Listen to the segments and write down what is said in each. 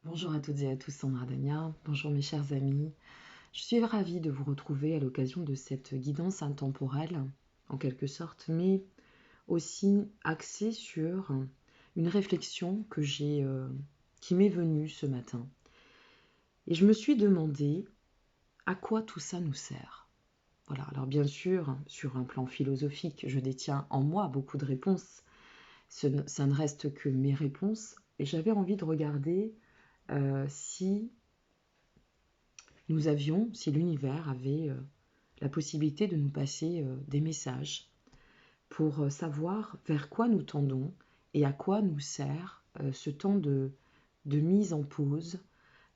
Bonjour à toutes et à tous, Sandra Dania. Bonjour mes chers amis. Je suis ravie de vous retrouver à l'occasion de cette guidance intemporelle, en quelque sorte, mais aussi axée sur une réflexion qui m'est venue ce matin. Et je me suis demandé à quoi tout ça nous sert. Voilà, alors bien sûr, sur un plan philosophique, je détiens en moi beaucoup de réponses. Ça ne reste que mes réponses. Et j'avais envie de regarder si si l'univers avait la possibilité de nous passer des messages pour savoir vers quoi nous tendons et à quoi nous sert ce temps de mise en pause,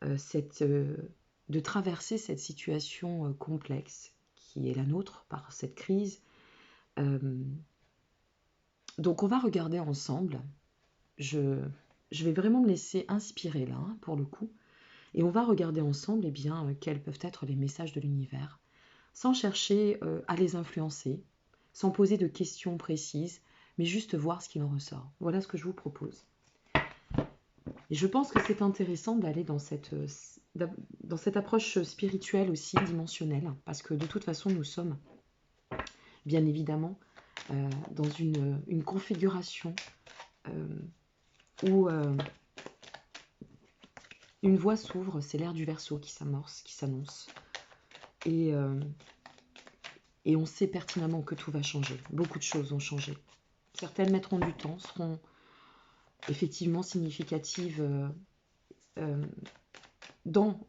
de traverser cette situation complexe qui est la nôtre par cette crise. Euh, donc on va regarder ensemble. Je, je vais vraiment me laisser inspirer là, hein, pour le coup. Et on va regarder ensemble quels peuvent être les messages de l'univers sans chercher à les influencer, sans poser de questions précises, mais juste voir ce qu'il en ressort. Voilà ce que je vous propose. Et je pense que c'est intéressant d'aller dans cette approche spirituelle aussi, dimensionnelle, parce que de toute façon, nous sommes bien évidemment dans une configuration où une voie s'ouvre, c'est l'ère du Verseau qui s'amorce, qui s'annonce. Et, euh, et on sait pertinemment que tout va changer. Beaucoup de choses ont changé. Certaines mettront du temps, seront effectivement significatives euh, dans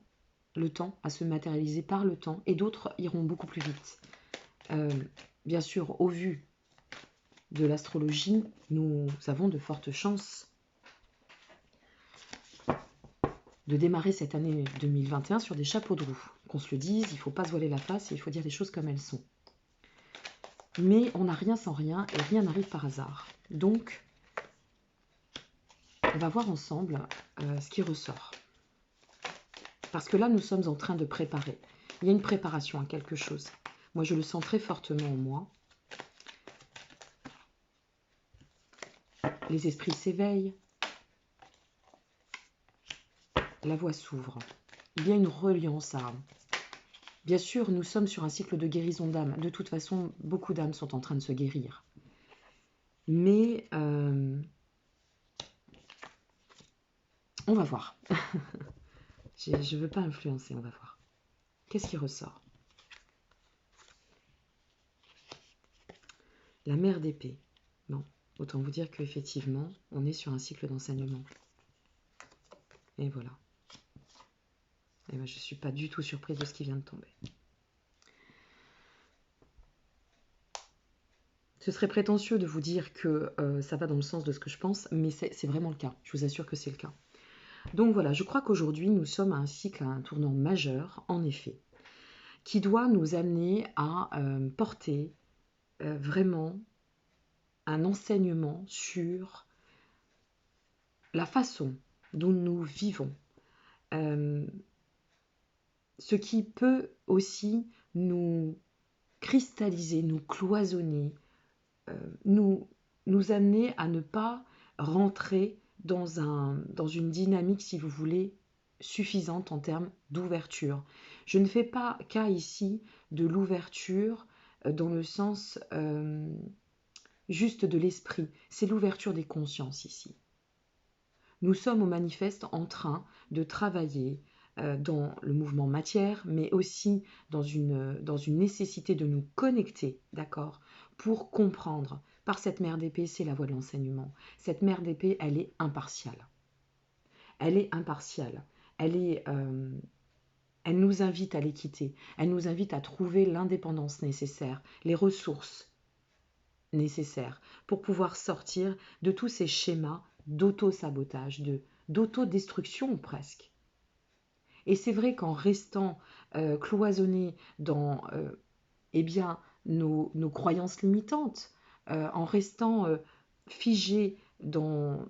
le temps, à se matérialiser par le temps, et d'autres iront beaucoup plus vite. Euh, Bien sûr, au vu de l'astrologie, nous avons de fortes chances de démarrer cette année 2021 sur des chapeaux de roue. Qu'on se le dise, il ne faut pas se voiler la face et il faut dire les choses comme elles sont. Mais on n'a rien sans rien et rien n'arrive par hasard. Donc, on va voir ensemble ce qui ressort. Parce que là, nous sommes en train de préparer. Il y a une préparation à quelque chose. Moi, je le sens très fortement en moi. Les esprits s'éveillent. La voie s'ouvre. Il y a une reliance à... Bien sûr, nous sommes sur un cycle de guérison d'âme. De toute façon, beaucoup d'âmes sont en train de se guérir. Mais on va voir. Je ne veux pas influencer, on va voir. Qu'est-ce qui ressort? La mère d'épée. Bon, autant vous dire qu'effectivement, on est sur un cycle d'enseignement. Et voilà. Et ben, je ne suis pas du tout surprise de ce qui vient de tomber. Ce serait prétentieux de vous dire que ça va dans le sens de ce que je pense, mais c'est vraiment le cas. Je vous assure que c'est le cas. Donc voilà, je crois qu'aujourd'hui, nous sommes à un cycle, à un tournant majeur, en effet, qui doit nous amener à porter vraiment un enseignement sur la façon dont nous vivons. Ce qui peut aussi nous cristalliser, nous cloisonner, nous, nous amener à ne pas rentrer dans une dynamique, si vous voulez, suffisante en termes d'ouverture. Je ne fais pas cas ici de l'ouverture dans le sens juste de l'esprit. C'est l'ouverture des consciences ici. Nous sommes au manifeste en train de travailler dans le mouvement matière, mais aussi dans une nécessité de nous connecter, d'accord, pour comprendre. Par cette mère d'épée, c'est la voie de l'enseignement. Cette mère d'épée, elle est impartiale. Elle est impartiale. Elle nous invite à l'équité. Elle nous invite à trouver l'indépendance nécessaire, les ressources nécessaires pour pouvoir sortir de tous ces schémas d'auto-sabotage, d'autodestruction presque. Et c'est vrai qu'en restant cloisonné dans nos croyances limitantes, en restant figé dans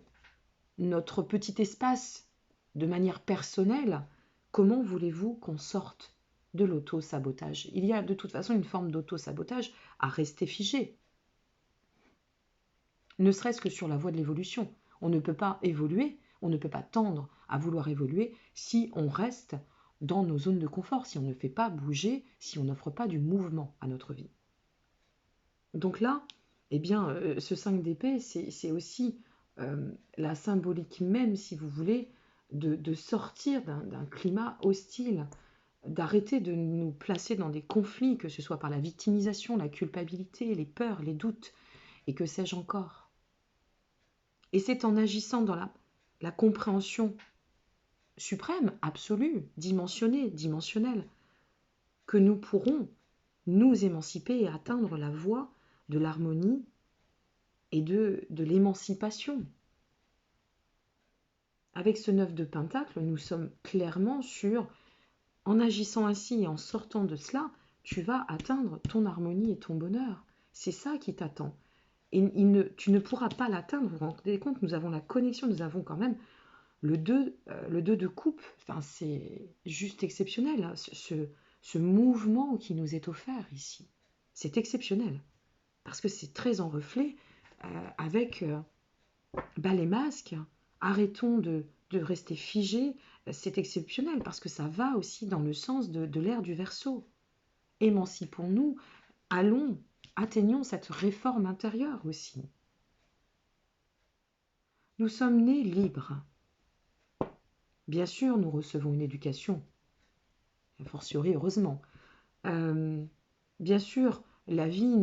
notre petit espace de manière personnelle, comment voulez-vous qu'on sorte de l'auto-sabotage? Il y a de toute façon une forme d'auto-sabotage à rester figé, ne serait-ce que sur la voie de l'évolution. On ne peut pas évoluer, On ne peut pas tendre à vouloir évoluer si on reste dans nos zones de confort, si on ne fait pas bouger, si on n'offre pas du mouvement à notre vie. Donc là, eh bien, ce 5 d'épée, c'est aussi la symbolique même, si vous voulez, de sortir d'un climat hostile, d'arrêter de nous placer dans des conflits, que ce soit par la victimisation, la culpabilité, les peurs, les doutes, et que sais-je encore. Et c'est en agissant dans la compréhension suprême, absolue, dimensionnelle, que nous pourrons nous émanciper et atteindre la voie de l'harmonie et de l'émancipation. Avec ce 9 de Pentacle, nous sommes clairement sur, en agissant ainsi et en sortant de cela, tu vas atteindre ton harmonie et ton bonheur. C'est ça qui t'attend. Et tu ne pourras pas l'atteindre, vous vous rendez compte, nous avons la connexion, nous avons quand même le 2 de coupe. Enfin, c'est juste exceptionnel, hein, ce mouvement qui nous est offert ici. C'est exceptionnel, parce que c'est très en reflet avec les masques. Arrêtons de rester figés, c'est exceptionnel, parce que ça va aussi dans le sens de l'ère du Verseau. Émancipons-nous, allons, atteignons cette réforme intérieure aussi. Nous sommes nés libres. Bien sûr, nous recevons une éducation, a fortiori heureusement. Bien sûr, la vie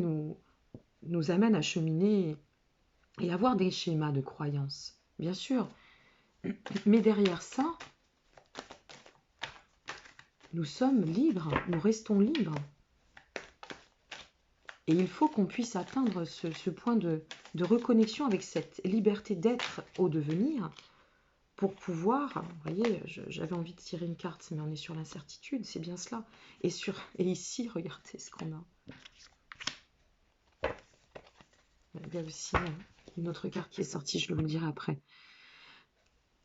nous amène à cheminer et avoir des schémas de croyances, bien sûr. Mais derrière ça, nous sommes libres, nous restons libres. Et il faut qu'on puisse atteindre ce point de reconnexion avec cette liberté d'être au devenir pour pouvoir, vous voyez, j'avais envie de tirer une carte, mais on est sur l'incertitude, c'est bien cela. Et ici, regardez ce qu'on a. Il y a aussi une autre carte qui est sortie, je vous le dirai après.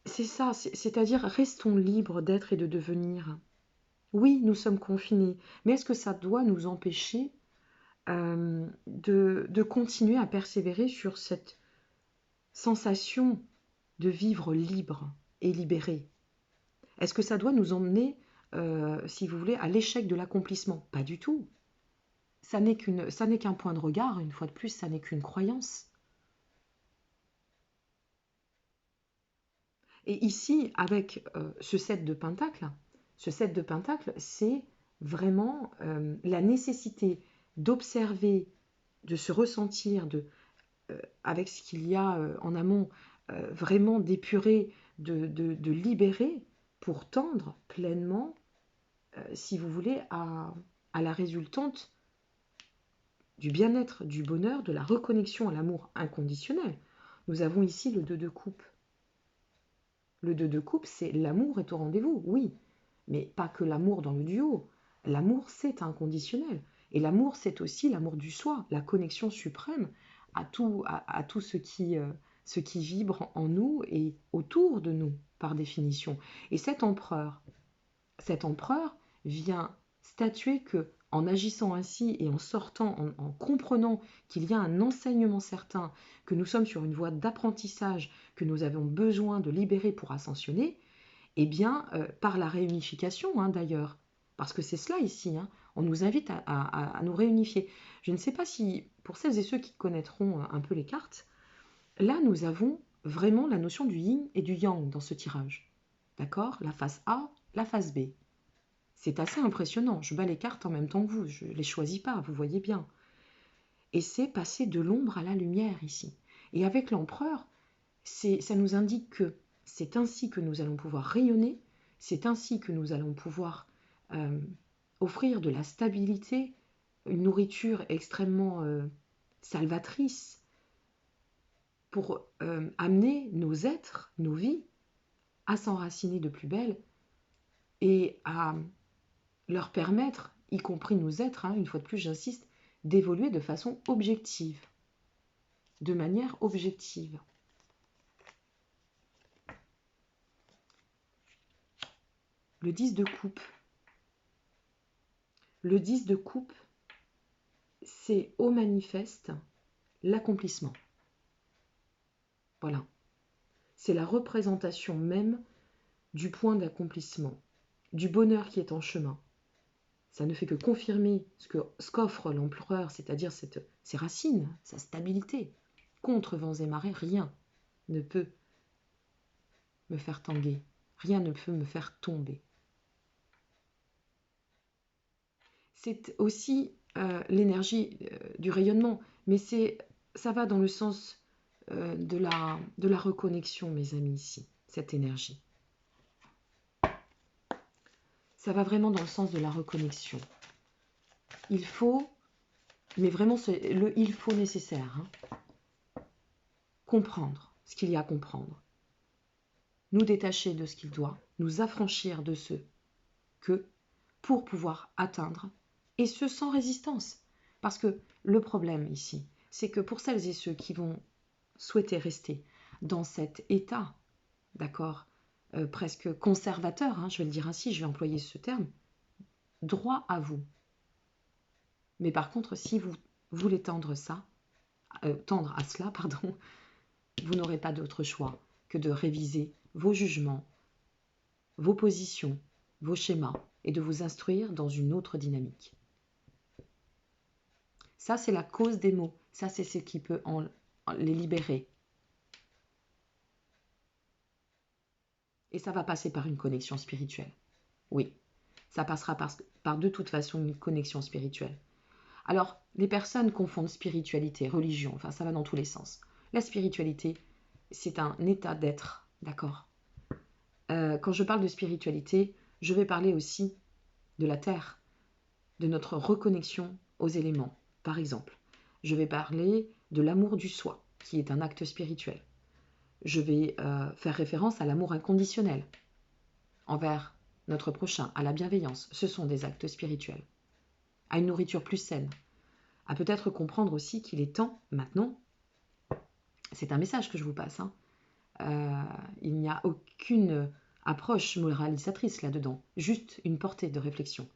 C'est ça, c'est-à-dire restons libres d'être et de devenir. Oui, nous sommes confinés, mais est-ce que ça doit nous empêcher de continuer à persévérer sur cette sensation de vivre libre et libéré? Est-ce que ça doit nous emmener, si vous voulez, à l'échec de l'accomplissement? Pas du tout. Ça n'est qu'un point de regard, une fois de plus, ça n'est qu'une croyance. Et ici, avec ce 7 de Pentacle, c'est vraiment la nécessité d'observer, de se ressentir, avec ce qu'il y a en amont, vraiment d'épurer, de libérer pour tendre pleinement, si vous voulez, à la résultante du bien-être, du bonheur, de la reconnexion à l'amour inconditionnel. Nous avons ici le 2 de coupe. Le 2 de coupe, c'est l'amour est au rendez-vous, oui, mais pas que l'amour dans le duo. L'amour, c'est inconditionnel. Et l'amour, c'est aussi l'amour du soi, la connexion suprême à tout ce qui vibre en nous et autour de nous, par définition. Et cet empereur vient statuer que, en agissant ainsi et en sortant, en comprenant qu'il y a un enseignement certain, que nous sommes sur une voie d'apprentissage, que nous avons besoin de libérer pour ascensionner, eh bien, par la réunification d'ailleurs, parce que c'est cela ici, on nous invite à nous réunifier. Je ne sais pas si, pour celles et ceux qui connaîtront un peu les cartes, là nous avons vraiment la notion du yin et du yang dans ce tirage. D'accord? La face A, la face B. C'est assez impressionnant. Je bats les cartes en même temps que vous. Je ne les choisis pas, vous voyez bien. Et c'est passer de l'ombre à la lumière ici. Et avec l'empereur, ça nous indique que c'est ainsi que nous allons pouvoir rayonner, c'est ainsi que nous allons pouvoir offrir de la stabilité, une nourriture extrêmement salvatrice pour amener nos êtres, nos vies, à s'enraciner de plus belle et à leur permettre, y compris nos êtres, une fois de plus j'insiste, d'évoluer de façon objective, de manière objective. Le 10 de coupe. Le 10 de coupe, c'est au manifeste l'accomplissement. Voilà. C'est la représentation même du point d'accomplissement, du bonheur qui est en chemin. Ça ne fait que confirmer ce qu'offre l'empereur, c'est-à-dire ses racines, sa stabilité. Contre vents et marées, rien ne peut me faire tanguer, rien ne peut me faire tomber. C'est aussi l'énergie du rayonnement, mais ça va dans le sens de la reconnexion, mes amis, ici, cette énergie. Ça va vraiment dans le sens de la reconnexion. Il faut, mais vraiment c'est le il faut nécessaire, hein, comprendre ce qu'il y a à comprendre, nous détacher de ce qu'il doit, nous affranchir de ce que, pour pouvoir atteindre, et ce sans résistance. Parce que le problème ici, c'est que pour celles et ceux qui vont souhaiter rester dans cet état, d'accord, presque conservateur, hein, je vais le dire ainsi, je vais employer ce terme, droit à vous. Mais par contre, si vous voulez tendre à cela, pardon, vous n'aurez pas d'autre choix que de réviser vos jugements, vos positions, vos schémas, et de vous instruire dans une autre dynamique. Ça, c'est la cause des maux. Ça, c'est ce qui peut les libérer. Et ça va passer par une connexion spirituelle. Oui, ça passera par de toute façon une connexion spirituelle. Alors, les personnes confondent spiritualité, religion, enfin ça va dans tous les sens. La spiritualité, c'est un état d'être, d'accord. Quand je parle de spiritualité, je vais parler aussi de la terre, de notre reconnexion aux éléments. Par exemple, je vais parler de l'amour du soi, qui est un acte spirituel. Je vais faire référence à l'amour inconditionnel envers notre prochain, à la bienveillance. Ce sont des actes spirituels. À une nourriture plus saine. À peut-être comprendre aussi qu'il est temps, maintenant, c'est un message que je vous passe, hein, il n'y a aucune approche moralisatrice là-dedans, juste une portée de réflexion.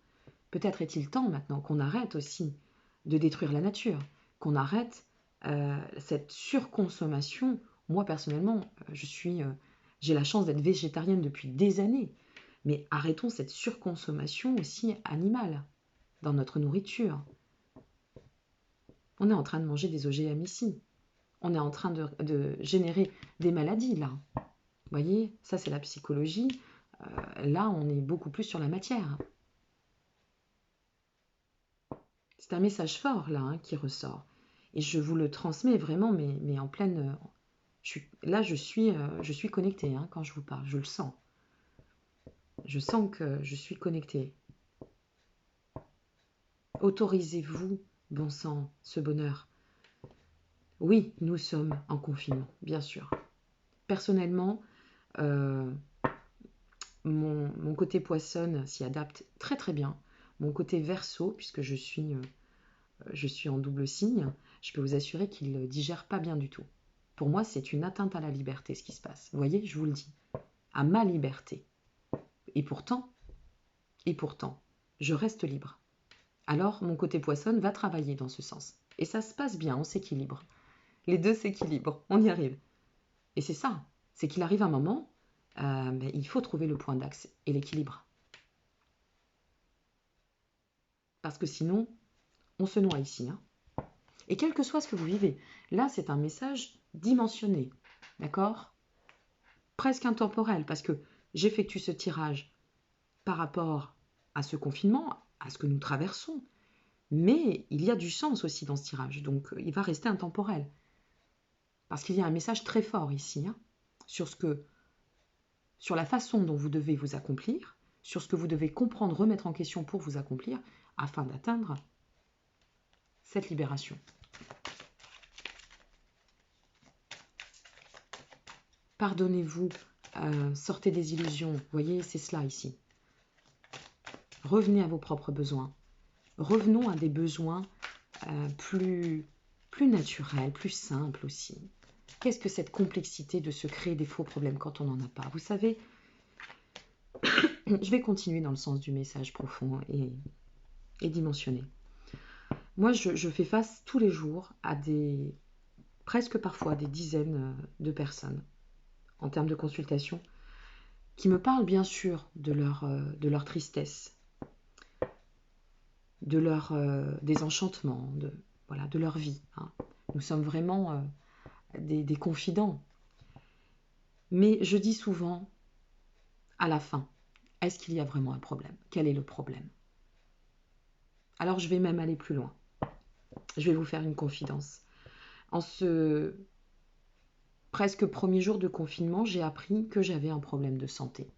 Peut-être est-il temps maintenant qu'on arrête aussi de détruire la nature, qu'on arrête cette surconsommation. Moi personnellement, j'ai la chance d'être végétarienne depuis des années, mais arrêtons cette surconsommation aussi animale dans notre nourriture. On est en train de manger des OGM ici. On est en train de générer des maladies là. Vous voyez, ça c'est la psychologie. Là, on est beaucoup plus sur la matière. C'est un message fort là, hein, qui ressort. Et je vous le transmets vraiment, mais en pleine... je suis connectée, hein, quand je vous parle, je le sens. Je sens que je suis connectée. Autorisez-vous, bon sang, ce bonheur. Oui, nous sommes en confinement, bien sûr. Personnellement, mon côté poissonne s'y adapte très très bien. Mon côté verseau, puisque je suis en double signe, je peux vous assurer qu'il ne digère pas bien du tout. Pour moi, c'est une atteinte à la liberté, ce qui se passe. Vous voyez, je vous le dis, à ma liberté. Et pourtant, je reste libre. Alors, mon côté poissonne va travailler dans ce sens. Et ça se passe bien, on s'équilibre. Les deux s'équilibrent, on y arrive. Et c'est ça, c'est qu'il arrive un moment, il faut trouver le point d'axe et l'équilibre. Parce que sinon, on se noie ici. Hein. Et quel que soit ce que vous vivez, là, c'est un message dimensionné, d'accord? Presque intemporel, parce que j'effectue ce tirage par rapport à ce confinement, à ce que nous traversons. Mais il y a du sens aussi dans ce tirage, donc il va rester intemporel. Parce qu'il y a un message très fort ici, hein, sur la façon dont vous devez vous accomplir, sur ce que vous devez comprendre, remettre en question pour vous accomplir, afin d'atteindre cette libération. Pardonnez-vous, sortez des illusions, vous voyez, c'est cela ici. Revenez à vos propres besoins. Revenons à des besoins plus naturels, plus simples aussi. Qu'est-ce que cette complexité de se créer des faux problèmes quand on n'en a pas? Vous savez, je vais continuer dans le sens du message profond et dimensionné. Moi, je fais face tous les jours à presque parfois des dizaines de personnes en termes de consultation, qui me parlent bien sûr de leur tristesse, de leur désenchantement, voilà, de leur vie. Hein. Nous sommes vraiment des confidents. Mais je dis souvent, à la fin, est-ce qu'il y a vraiment un problème? Quel est le problème? Alors je vais même aller plus loin. Je vais vous faire une confidence. En ce presque premier jour de confinement, j'ai appris que j'avais un problème de santé.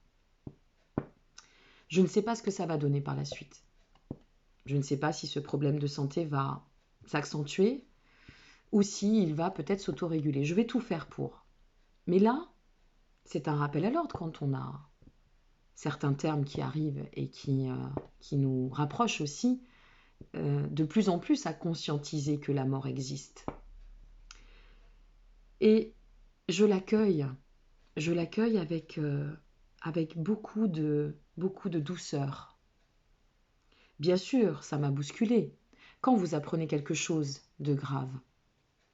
Je ne sais pas ce que ça va donner par la suite. Je ne sais pas si ce problème de santé va s'accentuer ou s'il va peut-être s'autoréguler. Je vais tout faire pour. Mais là, c'est un rappel à l'ordre quand on a certains termes qui arrivent et qui nous rapprochent aussi de plus en plus à conscientiser que la mort existe. Et je l'accueille avec beaucoup de douceur. Bien sûr, ça m'a bousculé. Quand vous apprenez quelque chose de grave,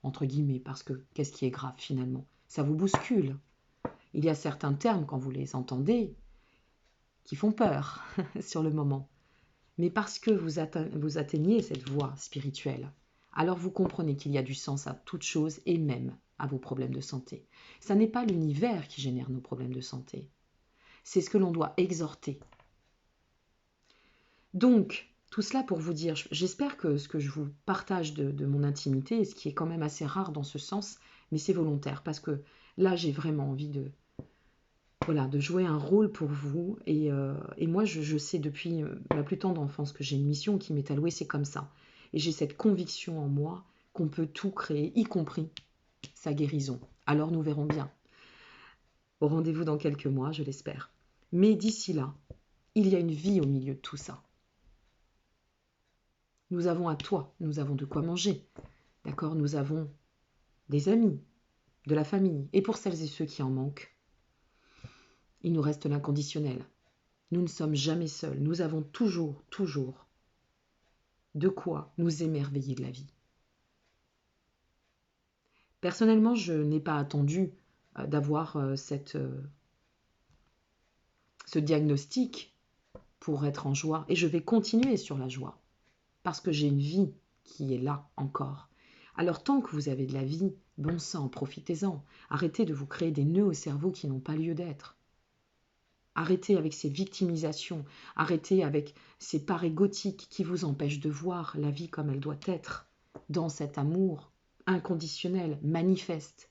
entre guillemets, parce que qu'est-ce qui est grave finalement? Ça vous bouscule. Il y a certains termes, quand vous les entendez, qui font peur sur le moment. Mais parce que vous atteignez cette voie spirituelle, alors vous comprenez qu'il y a du sens à toute chose et même à vos problèmes de santé. Ça n'est pas l'univers qui génère nos problèmes de santé. C'est ce que l'on doit exhorter. Donc, tout cela pour vous dire, j'espère que ce que je vous partage de mon intimité, ce qui est quand même assez rare dans ce sens, mais c'est volontaire, parce que là, j'ai vraiment envie de jouer un rôle pour vous. Et moi, je sais depuis ma plus tendre enfance que j'ai une mission qui m'est allouée, c'est comme ça. Et j'ai cette conviction en moi qu'on peut tout créer, y compris sa guérison. Alors nous verrons bien. Au rendez-vous dans quelques mois, je l'espère. Mais d'ici là, il y a une vie au milieu de tout ça. Nous avons un toit, nous avons de quoi manger. D'accord? Nous avons des amis, de la famille. Et pour celles et ceux qui en manquent, il nous reste l'inconditionnel. Nous ne sommes jamais seuls. Nous avons toujours de quoi nous émerveiller de la vie. Personnellement, je n'ai pas attendu d'avoir ce diagnostic pour être en joie. Et je vais continuer sur la joie. Parce que j'ai une vie qui est là encore. Alors tant que vous avez de la vie, bon sang, profitez-en. Arrêtez de vous créer des nœuds au cerveau qui n'ont pas lieu d'être. Arrêtez avec ces victimisations, arrêtez avec ces parts égotiques qui vous empêchent de voir la vie comme elle doit être, dans cet amour inconditionnel, manifeste.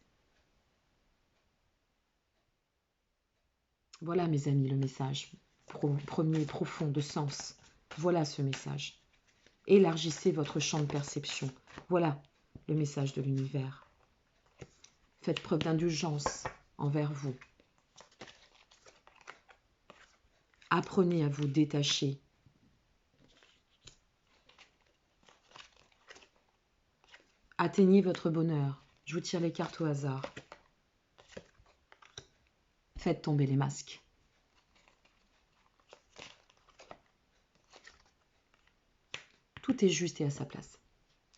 Voilà mes amis le message premier profond de sens. Voilà ce message. Élargissez votre champ de perception. Voilà le message de l'univers. Faites preuve d'indulgence envers vous. Apprenez à vous détacher. Atteignez votre bonheur. Je vous tire les cartes au hasard. Faites tomber les masques. Tout est juste et à sa place.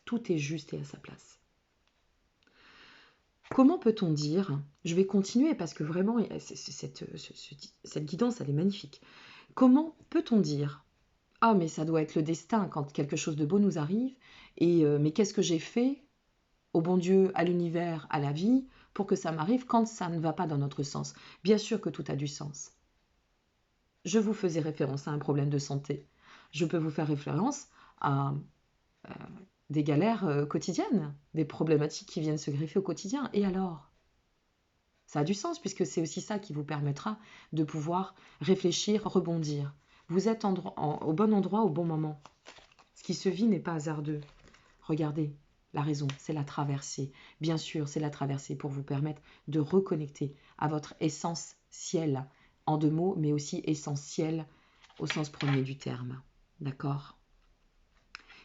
Tout est juste et à sa place. Comment peut-on dire, je vais continuer parce que vraiment, cette guidance, elle est magnifique. Comment peut-on dire, ah mais ça doit être le destin quand quelque chose de beau nous arrive, et mais qu'est-ce que j'ai fait au bon Dieu, à l'univers, à la vie, pour que ça m'arrive quand ça ne va pas dans notre sens? Bien sûr que tout a du sens. Je vous faisais référence à un problème de santé. Je peux vous faire référence à des galères quotidiennes, des problématiques qui viennent se greffer au quotidien. Et alors? Ça a du sens puisque c'est aussi ça qui vous permettra de pouvoir réfléchir, rebondir. Vous êtes au bon endroit au bon moment. Ce qui se vit n'est pas hasardeux. Regardez, la raison, c'est la traversée. Bien sûr, c'est la traversée pour vous permettre de reconnecter à votre essence ciel, en deux mots, mais aussi essentiel au sens premier du terme. D'accord?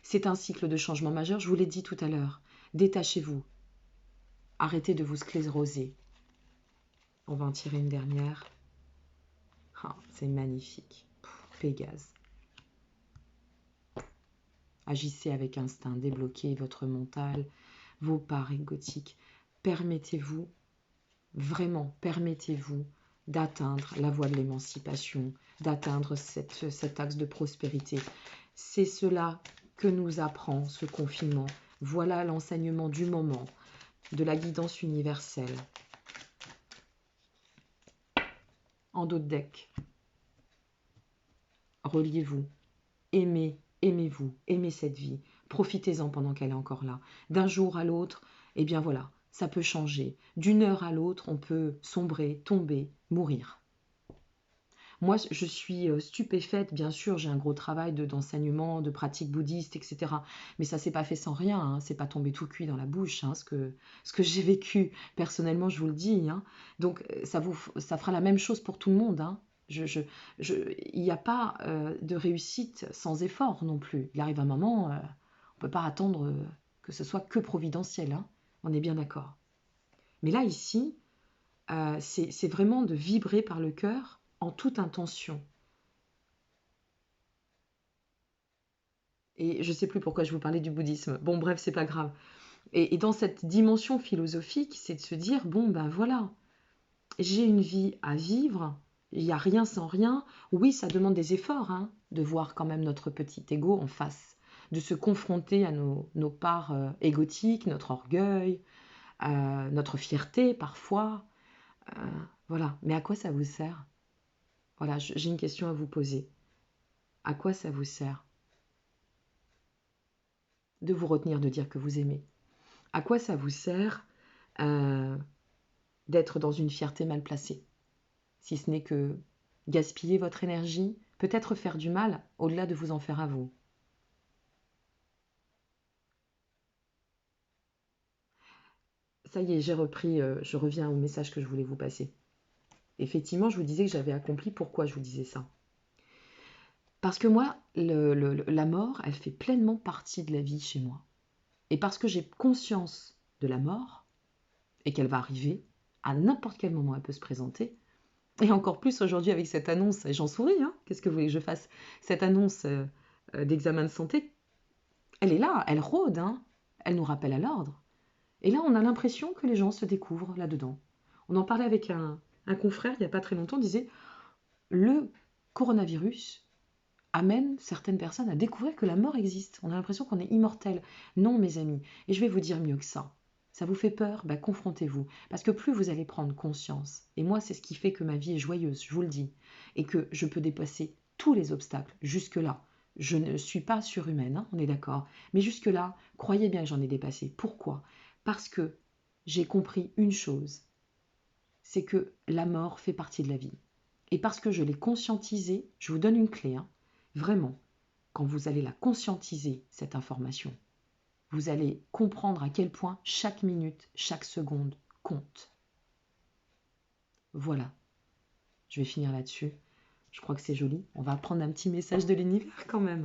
C'est un cycle de changement majeur, je vous l'ai dit tout à l'heure. Détachez-vous. Arrêtez de vous scléroser. On va en tirer une dernière. Ah, c'est magnifique. Pégase. Agissez avec instinct, débloquez votre mental, vos parts égotiques. Permettez-vous vraiment, permettez-vous d'atteindre la voie de l'émancipation, d'atteindre cet axe de prospérité. C'est cela que nous apprend ce confinement. Voilà l'enseignement du moment, de la guidance universelle. En dos de deck, reliez-vous, aimez-vous, aimez cette vie, profitez-en pendant qu'elle est encore là. D'un jour à l'autre, eh bien voilà, ça peut changer. D'une heure à l'autre, on peut sombrer, tomber, mourir. Moi, je suis stupéfaite, bien sûr, j'ai un gros travail d'enseignement, de pratique bouddhiste, etc. Mais ça s'est pas fait sans rien, hein. C'est pas tombé tout cuit dans la bouche, hein, ce que j'ai vécu personnellement, je vous le dis, hein. Donc, ça fera la même chose pour tout le monde, hein. Il n'y a pas de réussite sans effort non plus. Il arrive un moment, on ne peut pas attendre que ce soit que providentiel, hein. On est bien d'accord. Mais là, ici, c'est vraiment de vibrer par le cœur en toute intention. Et je ne sais plus pourquoi je vous parlais du bouddhisme. Bon, bref, c'est pas grave. Et dans cette dimension philosophique, c'est de se dire, bon, ben voilà, j'ai une vie à vivre, il n'y a rien sans rien. Oui, ça demande des efforts, hein, de voir quand même notre petit ego en face, de se confronter à nos parts égotiques, notre orgueil, notre fierté parfois. Euh, voilà, mais à quoi ça vous sert? Voilà, j'ai une question à vous poser. À quoi ça vous sert de vous retenir de dire que vous aimez? À quoi ça vous sert euh, d'être dans une fierté mal placée? Si ce n'est que gaspiller votre énergie, peut-être faire du mal au-delà de vous en faire à vous. Ça y est, j'ai repris, je reviens au message que je voulais vous passer. Effectivement, je vous disais que j'avais accompli. Pourquoi je vous disais ça? Parce que moi, la mort, elle fait pleinement partie de la vie chez moi. Et parce que j'ai conscience de la mort, et qu'elle va arriver, à n'importe quel moment elle peut se présenter, et encore plus aujourd'hui avec cette annonce, et j'en souris, hein, qu'est-ce que vous voulez que je fasse? Cette annonce d'examen de santé, elle est là, elle rôde, hein, elle nous rappelle à l'ordre. Et là, on a l'impression que les gens se découvrent là-dedans. On en parlait avec un confrère il n'y a pas très longtemps, on disait, le coronavirus amène certaines personnes à découvrir que la mort existe. On a l'impression qu'on est immortel. Non, mes amis. Et je vais vous dire mieux que ça. Ça vous fait peur? Ben, confrontez-vous. Parce que plus vous allez prendre conscience, et moi c'est ce qui fait que ma vie est joyeuse, je vous le dis, et que je peux dépasser tous les obstacles jusque-là. Je ne suis pas surhumaine, hein, on est d'accord. Mais jusque-là, croyez bien que j'en ai dépassé. Pourquoi? Parce que j'ai compris une chose, c'est que la mort fait partie de la vie. Et parce que je l'ai conscientisé, je vous donne une clé, hein, vraiment, quand vous allez la conscientiser, cette information, vous allez comprendre à quel point chaque minute, chaque seconde compte. Voilà, je vais finir là-dessus. Je crois que c'est joli. On va prendre un petit message de l'univers quand même.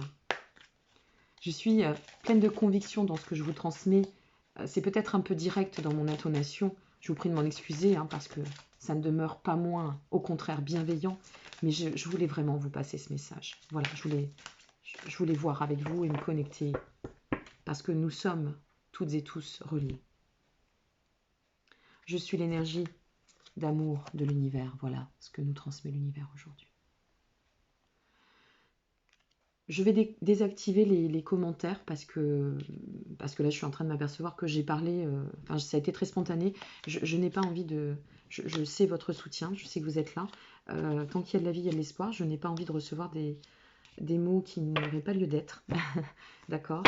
Je suis pleine de conviction dans ce que je vous transmets. C'est peut-être un peu direct dans mon intonation. Je vous prie de m'en excuser, hein, parce que ça ne demeure pas moins, au contraire, bienveillant. Mais je voulais vraiment vous passer ce message. Voilà, je voulais voir avec vous et me connecter, parce que nous sommes toutes et tous reliés. Je suis l'énergie d'amour de l'univers. Voilà ce que nous transmet l'univers aujourd'hui. Je vais désactiver les commentaires parce que là, je suis en train de m'apercevoir que j'ai parlé, enfin, ça a été très spontané. Je n'ai pas envie de... Je sais votre soutien, je sais que vous êtes là. Tant qu'il y a de la vie, il y a de l'espoir. Je n'ai pas envie de recevoir des mots qui n'auraient pas lieu d'être. D'accord.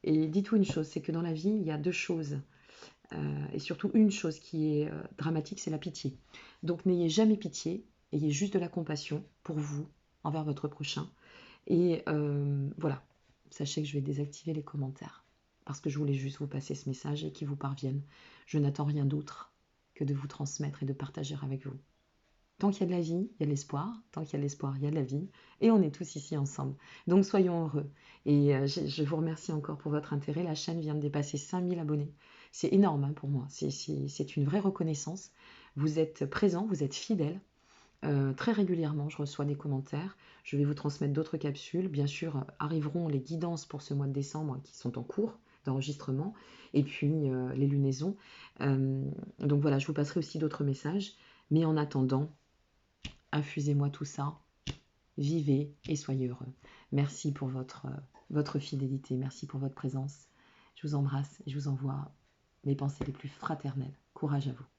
Et dites-vous une chose, c'est que dans la vie, il y a deux choses. Et surtout une chose qui est dramatique, c'est la pitié. Donc n'ayez jamais pitié, ayez juste de la compassion pour vous, envers votre prochain. Et voilà, sachez que je vais désactiver les commentaires, parce que je voulais juste vous passer ce message et qu'il vous parvienne. Je n'attends rien d'autre que de vous transmettre et de partager avec vous. Tant qu'il y a de la vie, il y a de l'espoir. Tant qu'il y a de l'espoir, il y a de la vie. Et on est tous ici ensemble. Donc soyons heureux. Et je vous remercie encore pour votre intérêt. La chaîne vient de dépasser 5000 abonnés. C'est énorme, hein, pour moi. C'est une vraie reconnaissance. Vous êtes présents, vous êtes fidèles. Très régulièrement, je reçois des commentaires. Je vais vous transmettre d'autres capsules. Bien sûr, arriveront les guidances pour ce mois de décembre qui sont en cours. d'enregistrement, et puis les lunaisons. Donc voilà, je vous passerai aussi d'autres messages. Mais en attendant, infusez-moi tout ça, vivez et soyez heureux. Merci pour votre fidélité, merci pour votre présence. Je vous embrasse et je vous envoie mes pensées les plus fraternelles. Courage à vous.